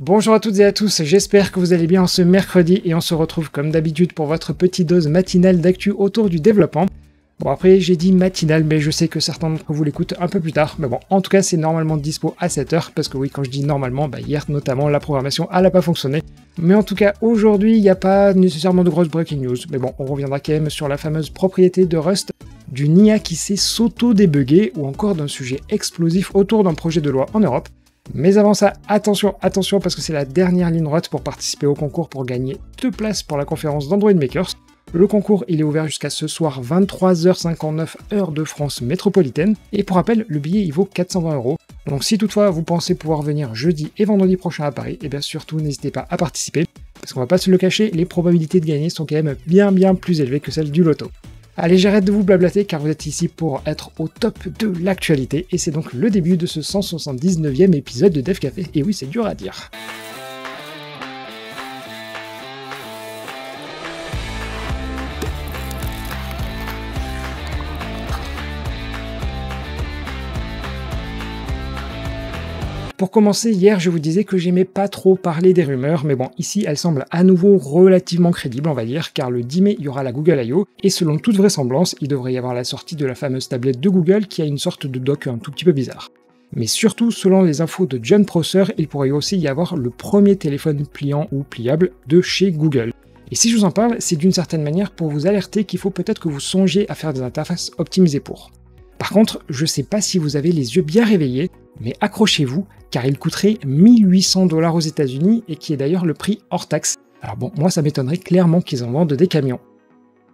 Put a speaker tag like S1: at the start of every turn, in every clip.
S1: Bonjour à toutes et à tous, j'espère que vous allez bien ce mercredi et on se retrouve comme d'habitude pour votre petite dose matinale d'actu autour du développement. Bon après j'ai dit matinale mais je sais que certains d'entre vous l'écoutent un peu plus tard, mais bon en tout cas c'est normalement dispo à 7h parce que oui quand je dis normalement, hier notamment la programmation elle n'a pas fonctionné. Mais en tout cas aujourd'hui il n'y a pas nécessairement de grosses breaking news, mais bon on reviendra quand même sur la fameuse propriété de Rust, d'une IA qui sait s'auto-débugger ou encore d'un sujet explosif autour d'un projet de loi en Europe. Mais avant ça, attention parce que c'est la dernière ligne droite pour participer au concours pour gagner 2 places pour la conférence d'Android Makers. Le concours il est ouvert jusqu'à ce soir 23h59 heure de France métropolitaine, et pour rappel, le billet il vaut 420€. Donc si toutefois vous pensez pouvoir venir jeudi et vendredi prochain à Paris, et bien surtout n'hésitez pas à participer, parce qu'on va pas se le cacher, les probabilités de gagner sont quand même bien plus élevées que celles du loto. Allez, j'arrête de vous blablater car vous êtes ici pour être au top de l'actualité, et c'est donc le début de ce 179e épisode de Dev Café, et oui c'est dur à dire. Pour commencer, hier je vous disais que j'aimais pas trop parler des rumeurs, mais bon, ici elles semblent à nouveau relativement crédibles on va dire, car le 10 mai il y aura la Google I.O., et selon toute vraisemblance, il devrait y avoir la sortie de la fameuse tablette de Google qui a une sorte de dock un tout petit peu bizarre. Mais surtout, selon les infos de Jon Prosser, il pourrait aussi y avoir le premier téléphone pliant ou pliable de chez Google. Et si je vous en parle, c'est d'une certaine manière pour vous alerter qu'il faut peut-être que vous songiez à faire des interfaces optimisées pour. Par contre, je sais pas si vous avez les yeux bien réveillés, mais accrochez-vous, car il coûterait 1800$ aux États-Unis et qui est d'ailleurs le prix hors taxe. Alors bon, moi ça m'étonnerait clairement qu'ils en vendent des camions.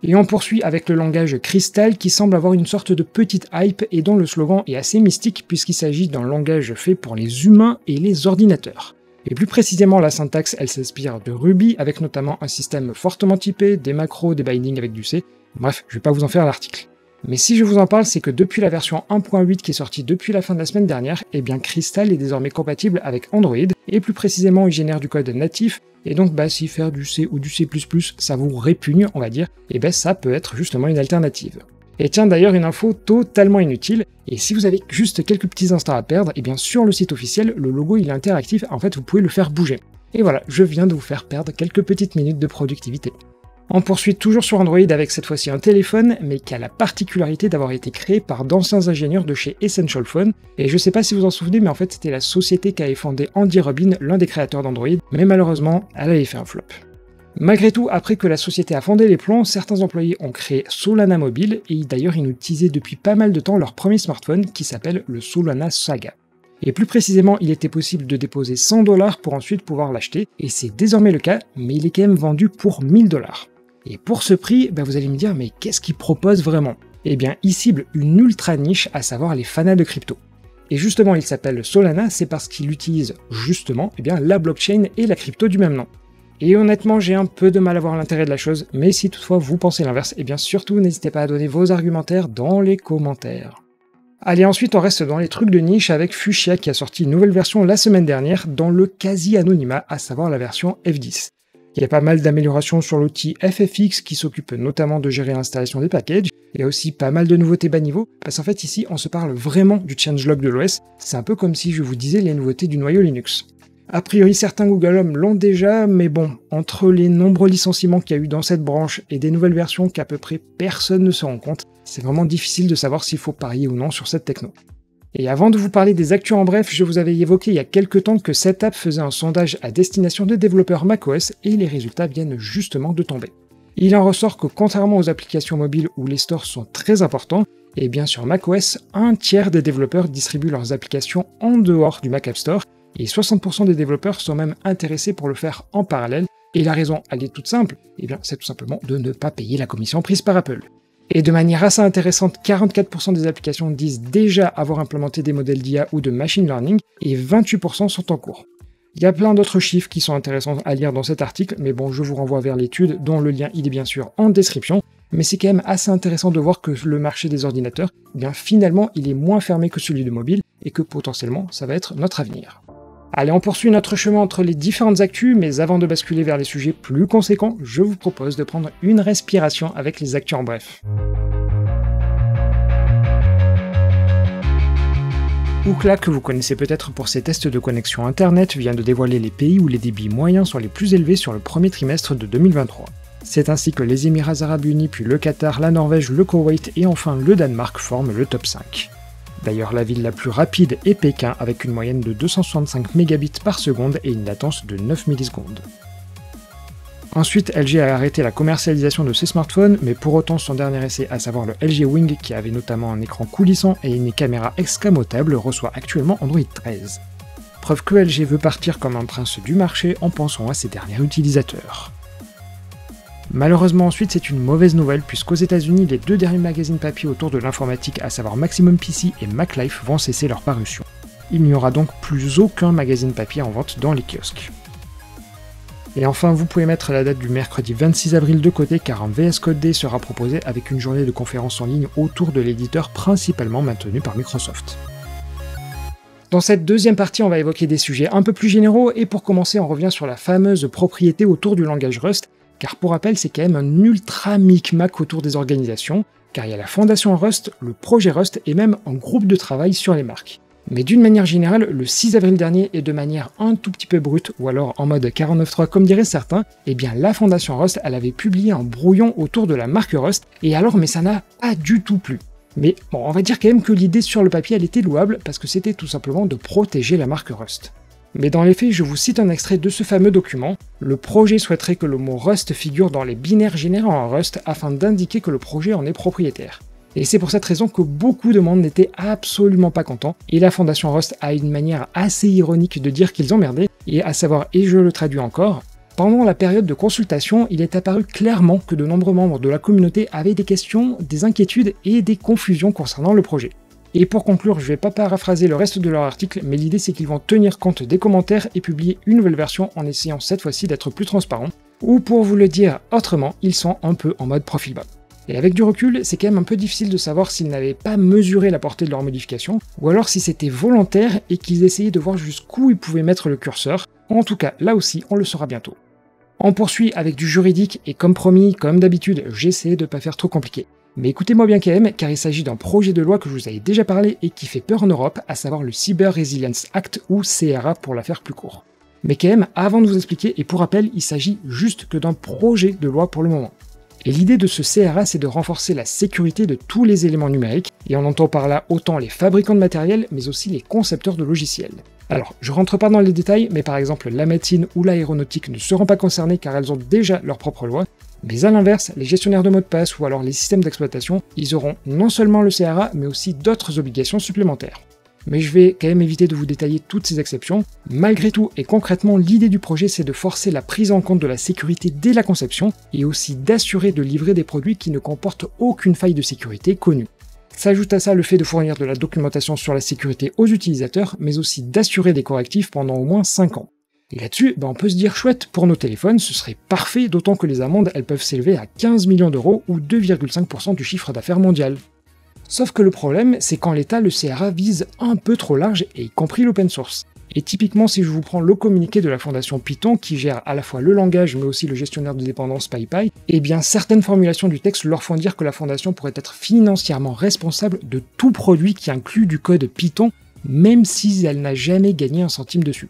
S1: Et on poursuit avec le langage Crystal qui semble avoir une sorte de petite hype et dont le slogan est assez mystique puisqu'il s'agit d'un langage fait pour les humains et les ordinateurs. Et plus précisément, la syntaxe elle s'inspire de Ruby avec notamment un système fortement typé, des macros, des bindings avec du C. Bref, je vais pas vous en faire l'article. Mais si je vous en parle, c'est que depuis la version 1.8 qui est sortie depuis la fin de la semaine dernière, et bien Crystal est désormais compatible avec Android, et plus précisément il génère du code natif, et donc si faire du C ou du C++ ça vous répugne on va dire, et ça peut être justement une alternative. Et tiens d'ailleurs une info totalement inutile, et si vous avez juste quelques petits instants à perdre, et bien sur le site officiel, le logo il est interactif, en fait vous pouvez le faire bouger. Et voilà, je viens de vous faire perdre quelques petites minutes de productivité. On poursuit toujours sur Android avec cette fois-ci un téléphone, mais qui a la particularité d'avoir été créé par d'anciens ingénieurs de chez Essential Phone, et je sais pas si vous en souvenez, mais en fait c'était la société qu'avait fondé Andy Rubin, l'un des créateurs d'Android, mais malheureusement, elle avait fait un flop. Malgré tout, après que la société a fondé les plombs, certains employés ont créé Solana Mobile, et d'ailleurs ils nous utilisaient depuis pas mal de temps leur premier smartphone qui s'appelle le Solana Saga. Et plus précisément, il était possible de déposer 100$ pour ensuite pouvoir l'acheter, et c'est désormais le cas, mais il est quand même vendu pour 1000$. Et pour ce prix, vous allez me dire, mais qu'est-ce qu'il propose vraiment? Eh bien, il cible une ultra niche, à savoir les fanas de crypto. Et justement, il s'appelle Solana, c'est parce qu'il utilise justement la blockchain et la crypto du même nom. Et honnêtement, j'ai un peu de mal à voir l'intérêt de la chose, mais si toutefois vous pensez l'inverse, surtout n'hésitez pas à donner vos argumentaires dans les commentaires. Allez, ensuite on reste dans les trucs de niche avec Fuchsia qui a sorti une nouvelle version la semaine dernière dans le quasi-anonymat, à savoir la version F10. Il y a pas mal d'améliorations sur l'outil FFX qui s'occupe notamment de gérer l'installation des packages. Il y a aussi pas mal de nouveautés bas niveau, parce qu'en fait ici on se parle vraiment du changelog de l'OS, c'est un peu comme si je vous disais les nouveautés du noyau Linux. A priori certains Google Home l'ont déjà, mais bon, entre les nombreux licenciements qu'il y a eu dans cette branche et des nouvelles versions qu'à peu près personne ne se rend compte, c'est vraiment difficile de savoir s'il faut parier ou non sur cette techno. Et avant de vous parler des actus en bref, je vous avais évoqué il y a quelques temps que Setapp faisait un sondage à destination des développeurs macOS et les résultats viennent justement de tomber. Il en ressort que contrairement aux applications mobiles où les stores sont très importants, et bien sur macOS, un tiers des développeurs distribuent leurs applications en dehors du Mac App Store, et 60% des développeurs sont même intéressés pour le faire en parallèle, et la raison elle est toute simple, c'est tout simplement de ne pas payer la commission prise par Apple. Et de manière assez intéressante, 44% des applications disent déjà avoir implémenté des modèles d'IA ou de machine learning, et 28% sont en cours. Il y a plein d'autres chiffres qui sont intéressants à lire dans cet article, mais bon, je vous renvoie vers l'étude, dont le lien il est bien sûr en description, mais c'est quand même assez intéressant de voir que le marché des ordinateurs, finalement il est moins fermé que celui de mobile, et que potentiellement ça va être notre avenir. Allez, on poursuit notre chemin entre les différentes actus, mais avant de basculer vers les sujets plus conséquents, je vous propose de prendre une respiration avec les actus en bref. Ookla, que vous connaissez peut-être pour ses tests de connexion internet, vient de dévoiler les pays où les débits moyens sont les plus élevés sur le premier trimestre de 2023. C'est ainsi que les Émirats Arabes Unis, puis le Qatar, la Norvège, le Koweït et enfin le Danemark forment le top 5. D'ailleurs, la ville la plus rapide est Pékin, avec une moyenne de 265 mégabits par seconde et une latence de 9 millisecondes. Ensuite, LG a arrêté la commercialisation de ses smartphones, mais pour autant son dernier essai, à savoir le LG Wing, qui avait notamment un écran coulissant et une caméra escamotable, reçoit actuellement Android 13. Preuve que LG veut partir comme un prince du marché en pensant à ses derniers utilisateurs. Malheureusement ensuite, c'est une mauvaise nouvelle puisqu'aux États-Unis, les 2 derniers magazines papier autour de l'informatique, à savoir Maximum PC et MacLife, vont cesser leur parution. Il n'y aura donc plus aucun magazine papier en vente dans les kiosques. Et enfin, vous pouvez mettre la date du mercredi 26 avril de côté car un VS Code Day sera proposé avec une journée de conférences en ligne autour de l'éditeur principalement maintenu par Microsoft. Dans cette deuxième partie, on va évoquer des sujets un peu plus généraux et pour commencer, on revient sur la fameuse propriété autour du langage Rust, car pour rappel, c'est quand même un ultra micmac autour des organisations, car il y a la fondation Rust, le projet Rust et même un groupe de travail sur les marques. Mais d'une manière générale, le 6 avril dernier, et de manière un tout petit peu brute, ou alors en mode 49.3 comme diraient certains, eh bien la fondation Rust, elle avait publié un brouillon autour de la marque Rust, et alors mais ça n'a pas du tout plu. Mais bon, on va dire quand même que l'idée sur le papier, elle était louable, parce que c'était tout simplement de protéger la marque Rust. Mais dans les faits, je vous cite un extrait de ce fameux document. Le projet souhaiterait que le mot Rust figure dans les binaires générés en Rust afin d'indiquer que le projet en est propriétaire. Et c'est pour cette raison que beaucoup de monde n'était absolument pas content, et la fondation Rust a une manière assez ironique de dire qu'ils ont merdé, et à savoir, et je le traduis encore, pendant la période de consultation, il est apparu clairement que de nombreux membres de la communauté avaient des questions, des inquiétudes et des confusions concernant le projet. Et pour conclure, je vais pas paraphraser le reste de leur article, mais l'idée c'est qu'ils vont tenir compte des commentaires et publier une nouvelle version en essayant cette fois-ci d'être plus transparent, ou pour vous le dire autrement, ils sont un peu en mode profil bas. Et avec du recul, c'est quand même un peu difficile de savoir s'ils n'avaient pas mesuré la portée de leurs modifications, ou alors si c'était volontaire et qu'ils essayaient de voir jusqu'où ils pouvaient mettre le curseur. En tout cas, là aussi, on le saura bientôt. On poursuit avec du juridique, et comme promis, comme d'habitude, j'essaie de pas faire trop compliqué. Mais écoutez-moi bien quand même, car il s'agit d'un projet de loi que je vous avais déjà parlé et qui fait peur en Europe, à savoir le Cyber Resilience Act, ou CRA pour la faire plus court. Mais quand même, avant de vous expliquer, et pour rappel, il s'agit juste que d'un projet de loi pour le moment. Et l'idée de ce CRA, c'est de renforcer la sécurité de tous les éléments numériques, et on entend par là autant les fabricants de matériel, mais aussi les concepteurs de logiciels. Alors, je rentre pas dans les détails, mais par exemple, la médecine ou l'aéronautique ne seront pas concernées car elles ont déjà leur propre loi, mais à l'inverse, les gestionnaires de mots de passe ou alors les systèmes d'exploitation, ils auront non seulement le CRA, mais aussi d'autres obligations supplémentaires. Mais je vais quand même éviter de vous détailler toutes ces exceptions. Malgré tout et concrètement, l'idée du projet c'est de forcer la prise en compte de la sécurité dès la conception et aussi d'assurer de livrer des produits qui ne comportent aucune faille de sécurité connue. S'ajoute à ça le fait de fournir de la documentation sur la sécurité aux utilisateurs, mais aussi d'assurer des correctifs pendant au moins 5 ans. Et là-dessus, on peut se dire chouette, pour nos téléphones, ce serait parfait, d'autant que les amendes elles peuvent s'élever à 15 millions d'euros ou 2,5% du chiffre d'affaires mondial. Sauf que le problème, c'est qu'en l'état, le CRA vise un peu trop large, et y compris l'open source. Et typiquement, si je vous prends le communiqué de la fondation Python, qui gère à la fois le langage, mais aussi le gestionnaire de dépendance PyPy, eh bien certaines formulations du texte leur font dire que la fondation pourrait être financièrement responsable de tout produit qui inclut du code Python, même si elle n'a jamais gagné un centime dessus.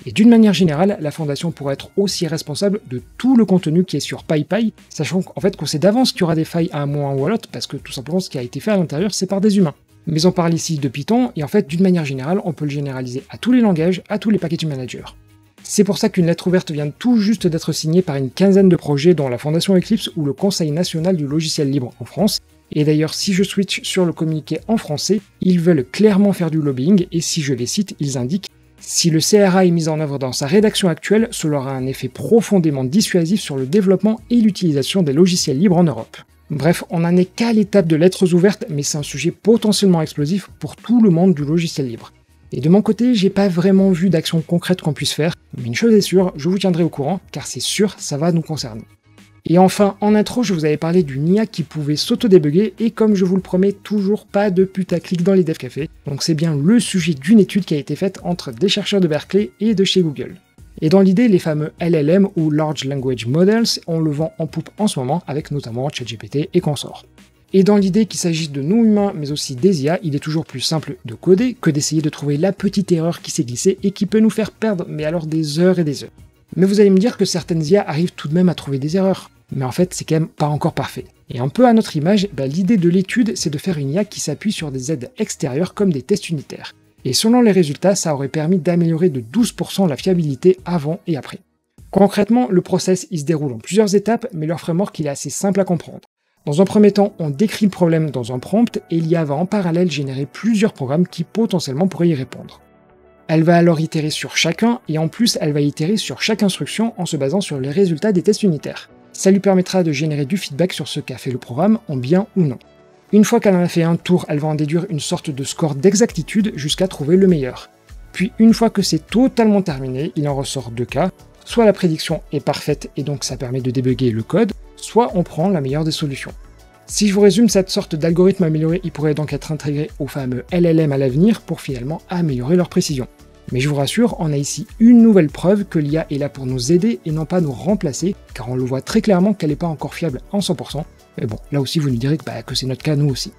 S1: Et d'une manière générale, la fondation pourrait être aussi responsable de tout le contenu qui est sur PyPy, sachant qu'en fait qu'on sait d'avance qu'il y aura des failles à un moment ou à l'autre, parce que tout simplement ce qui a été fait à l'intérieur c'est par des humains. Mais on parle ici de Python, et en fait d'une manière générale, on peut le généraliser à tous les langages, à tous les packaging managers. C'est pour ça qu'une lettre ouverte vient tout juste d'être signée par une quinzaine de projets dont la fondation Eclipse ou le Conseil national du logiciel libre en France. Et d'ailleurs, si je switch sur le communiqué en français, ils veulent clairement faire du lobbying, et si je les cite, ils indiquent: si le CRA est mis en œuvre dans sa rédaction actuelle, cela aura un effet profondément dissuasif sur le développement et l'utilisation des logiciels libres en Europe. Bref, on n'en est qu'à l'étape de lettres ouvertes, mais c'est un sujet potentiellement explosif pour tout le monde du logiciel libre. Et de mon côté, j'ai pas vraiment vu d'action concrète qu'on puisse faire, mais une chose est sûre, je vous tiendrai au courant, car c'est sûr, ça va nous concerner. Et enfin, en intro, je vous avais parlé d'une IA qui pouvait s'auto-débugger, et comme je vous le promets, toujours pas de putaclic dans les dev cafés, donc c'est bien le sujet d'une étude qui a été faite entre des chercheurs de Berkeley et de chez Google. Et dans l'idée, les fameux LLM ou Large Language Models, on le vend en poupe en ce moment, avec notamment ChatGPT et consorts. Et dans l'idée qu'il s'agisse de nous humains, mais aussi des IA, il est toujours plus simple de coder que d'essayer de trouver la petite erreur qui s'est glissée et qui peut nous faire perdre, mais alors des heures et des heures. Mais vous allez me dire que certaines IA arrivent tout de même à trouver des erreurs. Mais en fait, c'est quand même pas encore parfait. Et un peu à notre image, l'idée de l'étude, c'est de faire une IA qui s'appuie sur des aides extérieures comme des tests unitaires. Et selon les résultats, ça aurait permis d'améliorer de 12% la fiabilité avant et après. Concrètement, le process il se déroule en plusieurs étapes, mais leur framework il est assez simple à comprendre. Dans un premier temps, on décrit le problème dans un prompt et l'IA va en parallèle générer plusieurs programmes qui potentiellement pourraient y répondre. Elle va alors itérer sur chacun et en plus elle va itérer sur chaque instruction en se basant sur les résultats des tests unitaires. Ça lui permettra de générer du feedback sur ce qu'a fait le programme en bien ou non. Une fois qu'elle en a fait un tour, elle va en déduire une sorte de score d'exactitude jusqu'à trouver le meilleur. Puis une fois que c'est totalement terminé, il en ressort deux cas. Soit la prédiction est parfaite et donc ça permet de débugger le code, soit on prend la meilleure des solutions. Si je vous résume, cette sorte d'algorithme amélioré, il pourrait donc être intégré au fameux LLM à l'avenir pour finalement améliorer leur précision. Mais je vous rassure, on a ici une nouvelle preuve que l'IA est là pour nous aider et non pas nous remplacer, car on le voit très clairement qu'elle n'est pas encore fiable en 100%. Mais bon, là aussi vous nous direz que c'est notre cas nous aussi.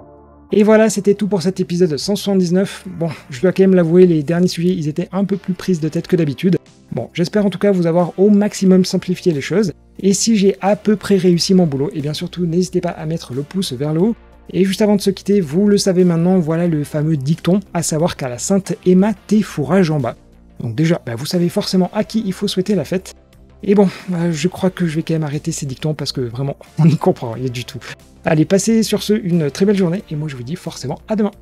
S1: Et voilà, c'était tout pour cet épisode 179. Bon, je dois quand même l'avouer, les derniers sujets, ils étaient un peu plus prises de tête que d'habitude. Bon, j'espère en tout cas vous avoir au maximum simplifié les choses. Et si j'ai à peu près réussi mon boulot, et bien surtout n'hésitez pas à mettre le pouce vers le haut. Et juste avant de se quitter, vous le savez maintenant, voilà le fameux dicton, à savoir qu'à la Sainte Emma, tes fourrages en bas. Donc déjà, vous savez forcément à qui il faut souhaiter la fête. Et bon, je crois que je vais quand même arrêter ces dictons parce que vraiment, on n'y comprend rien du tout. Allez, passez sur ce une très belle journée, et moi je vous dis forcément à demain.